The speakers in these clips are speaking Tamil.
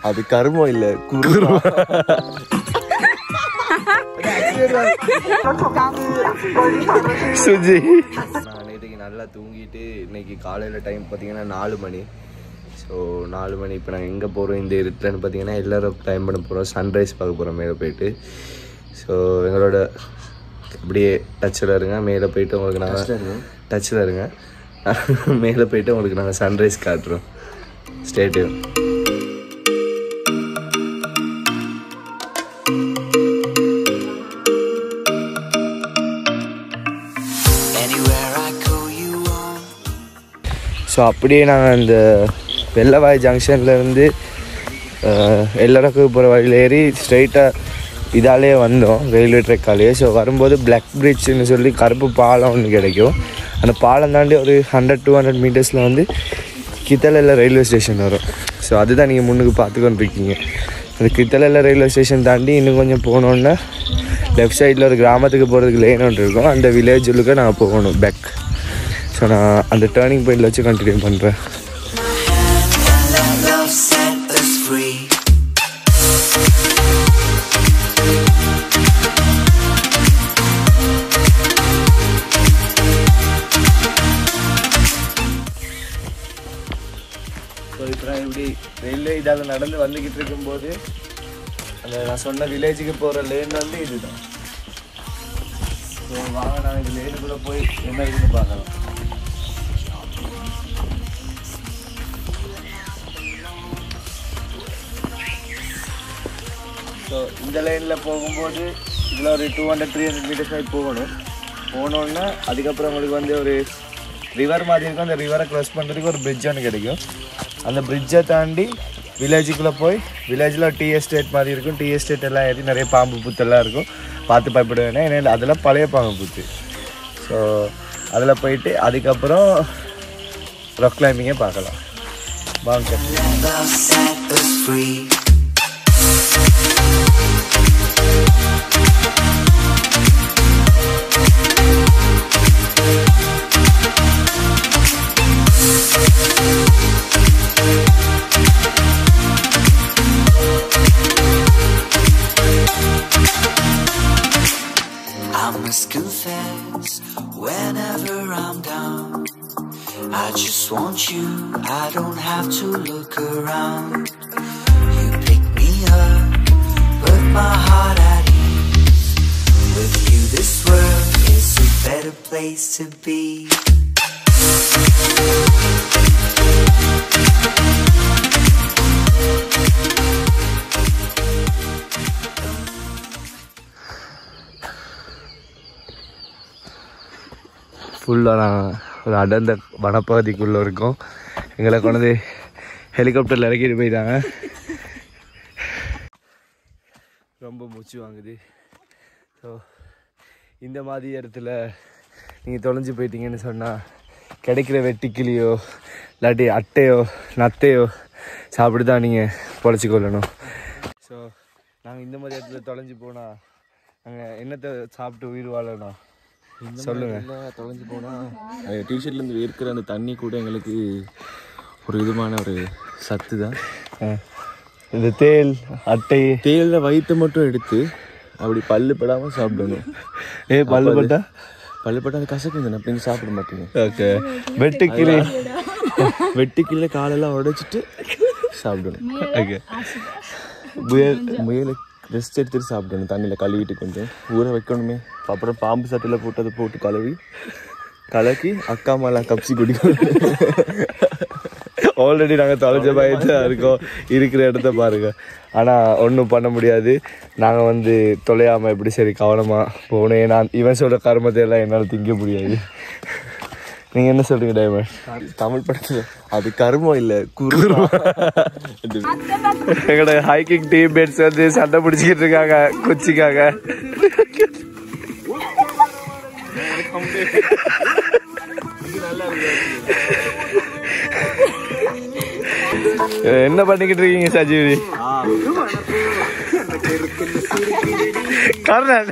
அது கருமம் இல்ல குருமா. சுஜி நான் நேற்றுக்கு நல்லா தூங்கிட்டு இன்னைக்கு காலையில் டைம் பார்த்தீங்கன்னா 4 மணி. ஸோ 4 மணி இப்போ நாங்கள் எங்கே போகிறோம் இந்த இருட்டுன்னு பார்த்தீங்கன்னா எல்லோரும் டைம் பண்ண போகிறோம். சன்ரைஸ் பார்க்க போகிறோம் மேலே போயிட்டு. ஸோ எங்களோட அப்படியே டச்சில் இருங்க. மேலே போயிட்டு உங்களுக்கு நாங்கள் டச்சில் இருங்க. மேலே போயிட்டு உங்களுக்கு நாங்கள் சன்ரைஸ் காட்டுறோம். Stay tune. ஸோ அப்படியே நாங்கள் இந்த வெள்ளவாய் ஜங்ஷன்லேருந்து எல்லோருக்கும் போகிற வழியில் ஏறி ஸ்ட்ரைட்டாக இதாலே வந்தோம், ரயில்வே ட்ரெக்காலேயே. ஸோ வரும்போது பிளாக் பிரிட்ஜ்னு சொல்லி கருப்பு பாலம் ஒன்று கிடைக்கும். அந்த பாலம் தாண்டி ஒரு 100-200 மீட்டர்ஸில் வந்து கித்தலையில் ரயில்வே ஸ்டேஷன் வரும். ஸோ அதுதான் நீங்கள் முன்னுக்கு பார்த்துக்கொண்டு இருக்கீங்க. அந்த கித்தலையில் ரயில்வே ஸ்டேஷன் தாண்டி இன்னும் கொஞ்சம் போனோன்னா லெஃப்ட் சைடில் ஒரு கிராமத்துக்கு போகிறதுக்கு லேன் ஒன்று இருக்கும். அந்த வில்லேஜ் உள்ளுக்கு நாங்கள் போகணும் பேக். ஸோ நான் அந்த டேர்னிங் பாயிண்டில் வச்சு கண்டினியூ பண்ணுறேன். ஸோ இப்போ நான் இப்படி ரயில்வே இதாக நடந்து வந்துக்கிட்டு இருக்கும்போது அந்த நான் சொன்ன வில்லேஜுக்கு போகிற லேன் வந்து இதுதான். ஸோ வாங்க நான் இந்த லேனுக்குள்ளே போய் என்ன இருக்குன்னு பார்க்கலாம். ஸோ இந்த லைனில் போகும்போது இதில் ஒரு 200-300 மீட்டர்ஸ் ஆகி போனோன்னா அதுக்கப்புறம் உங்களுக்கு வந்து ஒரு ரிவர் மாதிரி இருக்கும். அந்த ரிவரை க்ராஸ் பண்ணுறதுக்கு ஒரு பிரிட்ஜ் ஒன்று கிடைக்கும். அந்த பிரிட்ஜை தாண்டி வில்லேஜுக்குள்ளே போய் வில்லேஜில் டீ எஸ்டேட் மாதிரி இருக்கும். டீ எஸ்டேட் எல்லாம் ஏறி நிறைய பாம்பு புத்தெல்லாம் இருக்கும். பார்த்து பயப்பட வேணாம், ஏன்னா அதெல்லாம் பழைய பாம்பு புத்து. ஸோ அதில் போயிட்டு அதுக்கப்புறம் ராக் கிளைம்பிங்கே பார்க்கலாம். வாங்க. I must confess, whenever I'm down, I just want you, I don't have to look around. You pick me up, put my heart at ease. With you this world is a better place to be. ஃபுல்லாக நான் ஒரு அடர்ந்த வனப்பகுதிக்குள்ளே இருக்கோம். எங்களை கொண்டு ஹெலிகாப்டரில் இறக்கிட்டு போயிட்டாங்க. ரொம்ப மூச்சு வாங்குது. ஸோ இந்த மாதிரி இடத்துல நீங்கள் தொலைஞ்சு போயிட்டீங்கன்னு சொன்னால் கிடைக்கிற வெட்டிக்கிளியோ இல்லாட்டி அட்டையோ நத்தையோ சாப்பிட்டு தான் நீங்கள் பொழைச்சிக்கொள்ளணும். ஸோ நாங்கள் இந்த மாதிரி இடத்துல தொலைஞ்சு போனால் நாங்கள் என்னத்தை சாப்பிட்டு உயிர் வாழணும் சொல்லுங்கள். தொலைஞ்சு போனால் டிஷர்ட்லேருந்து வேர்க்கிற அந்த தண்ணி கூட எங்களுக்கு ஒரு விதமான ஒரு சத்து தான். இந்த தேல் அட்டை தேலில் வயிற்று மட்டும் எடுத்து அப்படி பல்லு படாமல் சாப்பிடணும். பல்லு பட்டா அது கசக்குங்க, அப்படி சாப்பிட மாட்டீங்க. ஓகே. வெட்டுக்கிளி காலெல்லாம் உடைச்சிட்டு சாப்பிடணும். ஓகே. முயலை ரெஸ்ட் எடுத்துட்டு சாப்பிடணும். தண்ணியில் கழுவிட்டு கொஞ்சம் ஊற வைக்கணுமே. அப்புறம் பாம்பு சட்டில் போட்டு அதை போட்டு கலக்கி அக்கா மேலே கப்சி குடிக்கணும். ஆல்ரெடி நாங்கள் தொலைஞ்ச பயத்து இருக்கோம். இருக்கிற இடத்த பாருங்கள். ஆனால் ஒன்றும் பண்ண முடியாது. நாங்கள் வந்து தொலையாமல் எப்படி சரி கவனமாக போனேன். நான் இவன் சொல்கிற கருமத்தை எல்லாம் என்னால் திங்க முடியாது. நீங்கள் என்ன சொல்கிறீங்க டைமண்ட்? தமிழ் படத்தில் அது கருமம் இல்லை குருமா. எங்களோட ஹைக்கிங் டீம் மேட்ஸ் வந்து சண்டை பிடிச்சிக்கிட்டு இருக்காங்க குச்சிக்காக. என்ன பண்ணிக்கிட்டு இருக்கீங்க சஜீவி? கர்ணன்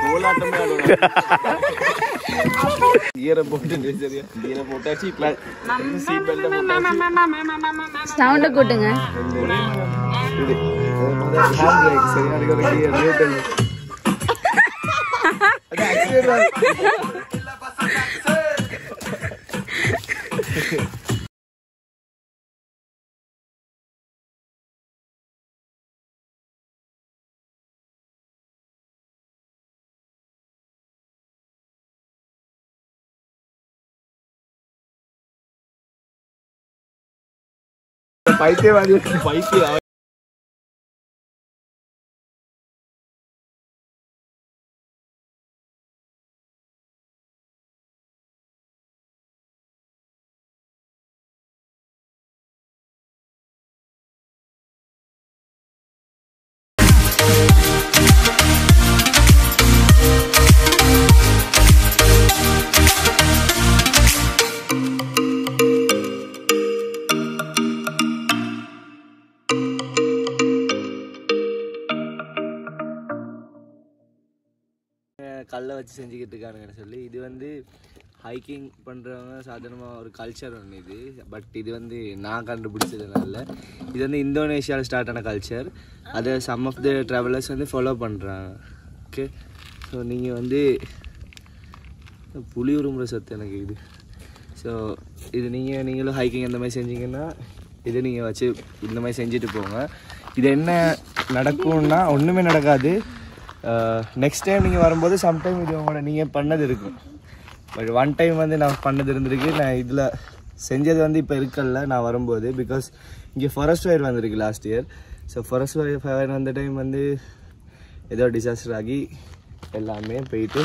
கோலாட்டமே கியரை போட்டு சரியா கியரை போட்டாச்சு சீட் பெல்ட் போட்டாச்சு சவுண்ட கூட்டுங்க இது ஹேண்ட் பிரேக் சரியா அதுக்கு ஒரு கியர் நியூட்ரல் அது ஆக்சிலேட்டர் பைத்தியவாதி பைத்தியம் கல்லை வச்சு செஞ்சுக்கிட்டு இருக்கானுங்கன்னு சொல்லி இது வந்து ஹைக்கிங் பண்ணுறவங்க சாதாரணமாக ஒரு கல்ச்சர் ஒன்று இது பட் இது வந்து நான் கண்டுபிடிச்சதுனால இது வந்து இந்தோனேஷியாவில் ஸ்டார்ட் ஆன கல்ச்சர் அதை சம் ஆஃப் த ட்ராவலர்ஸ் வந்து ஃபாலோ பண்ணுறாங்க ஓகே ஸோ நீங்கள் வந்து புலி உருமுறை சத்து எனக்கு இது ஸோ இது நீங்களும் ஹைக்கிங் அந்த மாதிரி செஞ்சீங்கன்னா இது நீங்கள் வச்சு இந்த மாதிரி செஞ்சுட்டு போங்க இது என்ன நடக்கும்னா ஒன்றுமே நடக்காது நெக்ஸ்ட் டைம் நீங்கள் வரும்போது சம்டைம் இது உங்களோட நீங்கள் பண்ணது இருக்கும் பட் ஒன் டைம் வந்து நான் பண்ணது இருந்திருக்கு நான் இதில் செஞ்சது வந்து இப்போ இருக்கல நான் வரும்போது பிகாஸ் இங்கே ஃபாரஸ்ட் ஃபயர் வந்திருக்கு last year so forest fire வந்த டைம் வந்து ஏதோ டிசாஸ்டர் ஆகி எல்லாமே போயிட்டு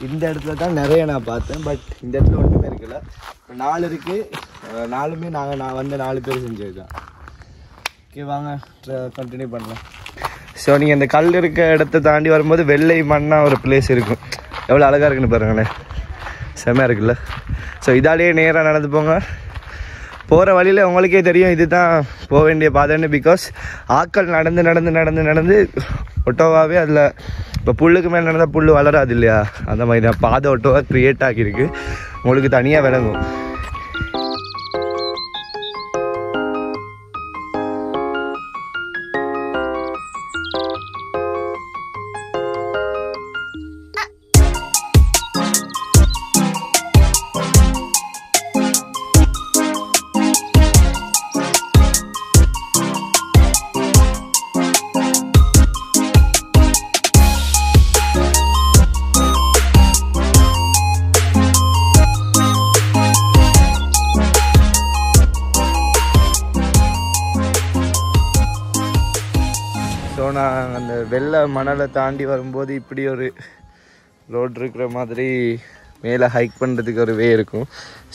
இந்த இடத்துல தான் நிறைய நான் பார்த்தேன் பட் இந்த இடத்துல ஒன்றுமே இருக்குல்ல 4 இருக்குது 4மே நான் வந்த 4 பேர் செஞ்சது தான் ஓகே வாங்க கண்டினியூ பண்ணலாம் ஸோ நீங்கள் இந்த கல் இருக்க இடத்த தாண்டி வரும்போது வெள்ளை மண்ணாக ஒரு பிளேஸ் இருக்கும் எவ்வளோ அழகாக இருக்குன்னு பாருங்களேன் செம்மையாக இருக்குல்ல ஸோ இதாலேயே நேராக நடந்து போங்க போகிற வழியில் உங்களுக்கே தெரியும் இது தான் போக வேண்டிய பாதைன்னு பிகாஸ் ஆட்கள் நடந்து ஒட்டோவாகவே அதில் இப்போ புல்லுக்கு மேலே நடந்தால் புல் வளராது இல்லையா அந்த மாதிரி தான் பாதை ஒட்டோவாக க்ரியேட் ஆகியிருக்கு உங்களுக்கு தனியாக விளங்கும் ஸோ நான் அந்த வெள்ளை மணலை தாண்டி வரும்போது இப்படி ஒரு ரோடு இருக்கிற மாதிரி மேலே ஹைக் பண்ணுறதுக்கு ஒரு வே இருக்கும்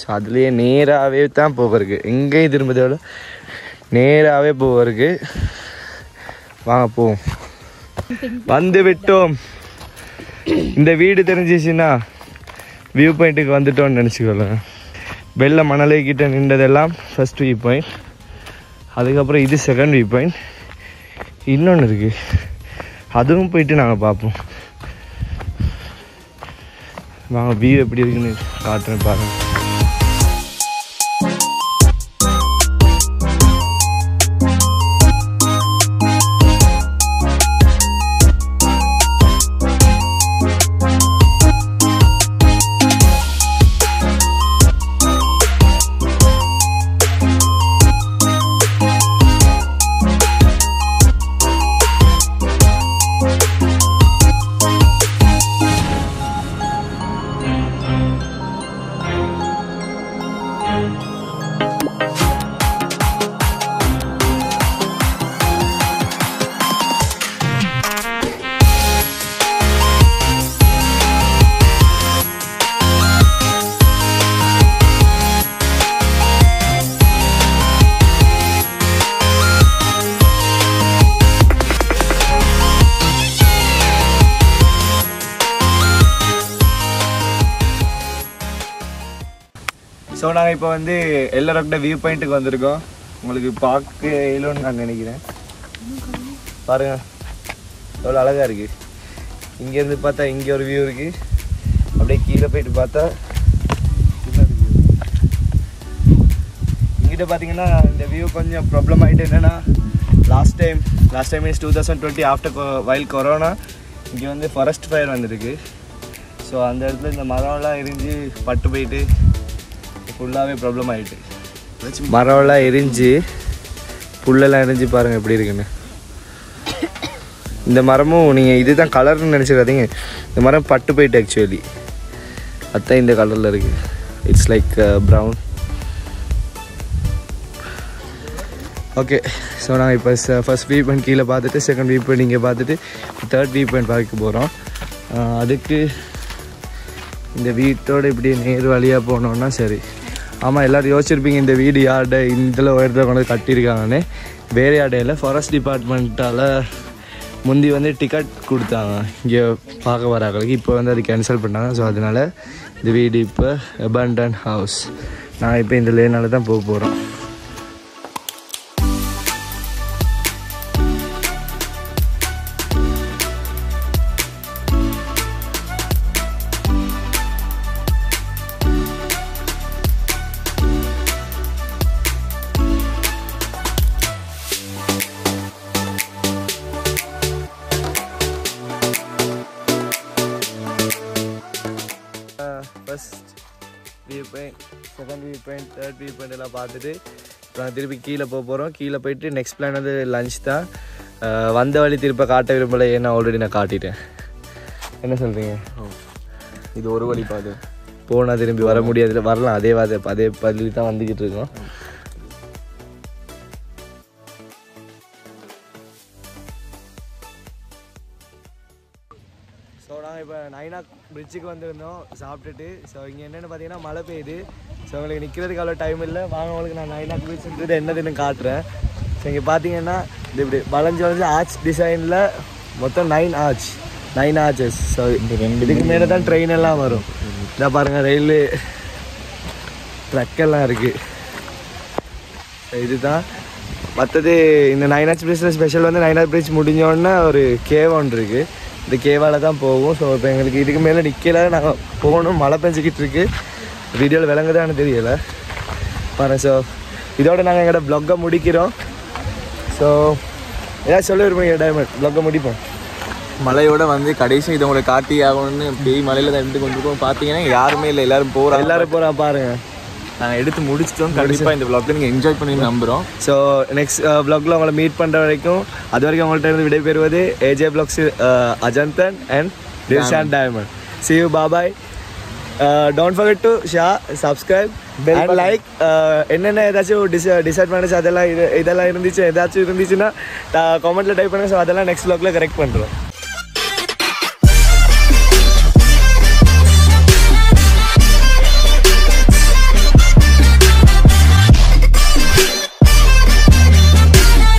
ஸோ அதுலேயே நேராகவே தான் போகிறதுக்கு எங்கேயும் திரும்பதோட நேராகவே போகிறதுக்கு வாங்க போவோம் வந்து விட்டோம் இந்த வீடு தெரிஞ்சிச்சுன்னா வியூ பாயிண்ட்டுக்கு வந்துட்டோம்னு நினச்சிக்கொள்ளுங்க வெள்ளை மணலை கிட்ட நின்றதெல்லாம் ஃபர்ஸ்ட் வியூ பாயிண்ட் அதுக்கப்புறம் இது செகண்ட் வியூ பாயிண்ட் இன்னொன்று இருக்குது அதுவும் போயிட்டு நாங்கள் பார்ப்போம் வாங்க வியூ எப்படி இருக்குன்னு காட்டுறேன் பாருங்கள் ஸோ நாங்கள் இப்போ வந்து எல்லாரோட வியூ பாயிண்ட்டுக்கு வந்திருக்கோம் உங்களுக்கு பார்க்க இயலும்னு நான் நினைக்கிறேன் பாருங்கள் எவ்வளோ அழகாக இருக்குது இங்கேருந்து பார்த்தா இங்கே ஒரு வியூ இருக்குது அப்படியே கீழே போயிட்டு பார்த்தா இங்கிட்ட பார்த்தீங்கன்னா இந்த வியூ கொஞ்சம் ப்ராப்ளம் ஆகிட்டு என்னென்னா last time means 2020 after while corona இங்கே வந்து ஃபாரஸ்ட் ஃபயர் வந்துருக்கு. ஸோ அந்த இடத்துல இந்த மரம்லாம் எரிஞ்சு பட்டு போயிட்டு ஃபுல்லாகவே ப்ராப்ளம் ஆகிட்டு. மரம்லாம் எரிஞ்சு புல்லெல்லாம் எரிஞ்சு பாருங்கள் எப்படி இருக்குன்னு. இந்த மரமும் நீங்கள் இதுதான் கலர்னு நினச்சிடாதீங்க, இந்த மரம் பட்டு போயிட்டு ஆக்சுவலி அதுதான் இந்த கலரில் இருக்குது. It's like brown. Okay, so நாங்கள் இப்போ ஃபஸ்ட் வியூ பாயிண்ட் கீழே பார்த்துட்டு செகண்ட் வியூ பாயிண்ட் இங்கே பார்த்துட்டு தேர்ட் வியூ பாயிண்ட் பார்க்க போகிறோம். அதுக்கு இந்த வீட்டோடு இப்படி நேர் வழியாக போனோன்னா சரி. ஆமாம், எல்லோரும் யோசிச்சிருப்பீங்க இந்த வீடு யார்ட இதில் உயரத்தில் கொண்டு கட்டியிருக்காங்கன்னு. வேறு யார்ட இல்லை, ஃபாரஸ்ட் டிபார்ட்மெண்ட்டால் முந்தி வந்து டிக்கெட் கொடுத்தாங்க இங்கே பார்க்க வராங்களுக்கு. இப்போ வந்து அது கேன்சல் பண்ணாங்க. ஸோ அதனால் இந்த வீடு இப்போ அபேண்டன் ஹவுஸ். நான் இப்போ இந்த லேனால் தான் போக போகிறோம். First view point, second view point, third view point எல்லாம் பார்த்துட்டு இப்போ நான் திருப்பி கீழே போக போகிறோம். கீழே போயிட்டு நெக்ஸ்ட் பிளான் வந்து லஞ்ச் தான். வந்த வழி திருப்ப காட்ட விரும்பலை, ஏன்னா ஆல்ரெடி நான் காட்டிட்டேன். என்ன சொல்கிறீங்க? இது ஒரு வழி பாது போனால் திரும்பி வர முடியாது. வரலாம், அதே பதில் தான் வந்துக்கிட்டு இருக்கோம். ஸோ நாங்கள் இப்போ நைனாக் பிரிட்ஜுக்கு வந்திருந்தோம் சாப்பிட்டுட்டு. ஸோ இங்கே என்னென்னு பார்த்தீங்கன்னா மழை பெய்யுது. ஸோ உங்களுக்கு நிற்கிறதுக்கு அவ்வளோ டைம் இல்லை. வாங்க, உங்களுக்கு நான் நைனாக் பிரிட்ஜுன்றது என்னதுன்னு காட்டுறேன். ஸோ இங்கே பார்த்தீங்கன்னா இது இப்படி வளைஞ்சு ஆர்ச் டிசைனில் மொத்தம் 9 ஆர்ச்சஸ். ஸோ இதுக்கு மேலே தான் ட்ரெயின் எல்லாம் வரும். இதை பாருங்கள், ரயில்வே ட்ரக்கெல்லாம் இருக்குது. இதுதான் மற்றது. இந்த 9 ஆர்ச் பிரிட்ஜில் ஸ்பெஷல் வந்து 9 ஆர்ச் பிரிட்ஜ் முடிஞ்சோடனே ஒரு கேவ் ஒன்று இருக்குது. இந்த கேவால் தான் போகும். ஸோ இப்போ எங்களுக்கு இதுக்கு மேலே நிற்கல, நாங்கள் போகணும். மழை பெஞ்சிக்கிட்டு இருக்கு. வீடியோவில் விளங்குதான்னு தெரியலை பாருங்கள். ஸோ இதோட நாங்கள் எங்களோட ப்ளாகை முடிக்கிறோம். ஸோ ஏதாவது சொல்ல விரும்புங்க டைமண்ட், ப்ளாகை முடிப்போம். மலையோட வந்து கடைசி இதை உங்களை காட்டி ஆகணும்னு பேய் மலையில் தான் எடுத்து கொண்டிருக்கோம். பார்த்தீங்கன்னா யாருமே இல்லை, எல்லோரும் போகிறா பாருங்கள். நாங்கள் எடுத்து முடிச்சிட்டோம். கண்டிப்பாக இந்த vlog நீங்கள் என்ஜாய் பண்ணி நம்புகிறோம். ஸோ நெக்ஸ்ட் vlogல உங்களை மீட் பண்ணுற வரைக்கும், அது வரைக்கும் உங்கள்கிட்ட இருந்து விடைபெறுவது AJ Vlogs Ajanthan and Dilshan diamond. See you, bye bye. Don't forget to share, subscribe and like. என்னென்ன ஏதாச்சும் டிஸ்அட்வான்டேஜ் இதெல்லாம் இருந்துச்சுன்னா கமெண்ட்டில் டைப் பண்ணுங்கள். ஸோ அதெல்லாம் நெக்ஸ்ட் vlogல கரெக்ட் பண்ணுறோம்.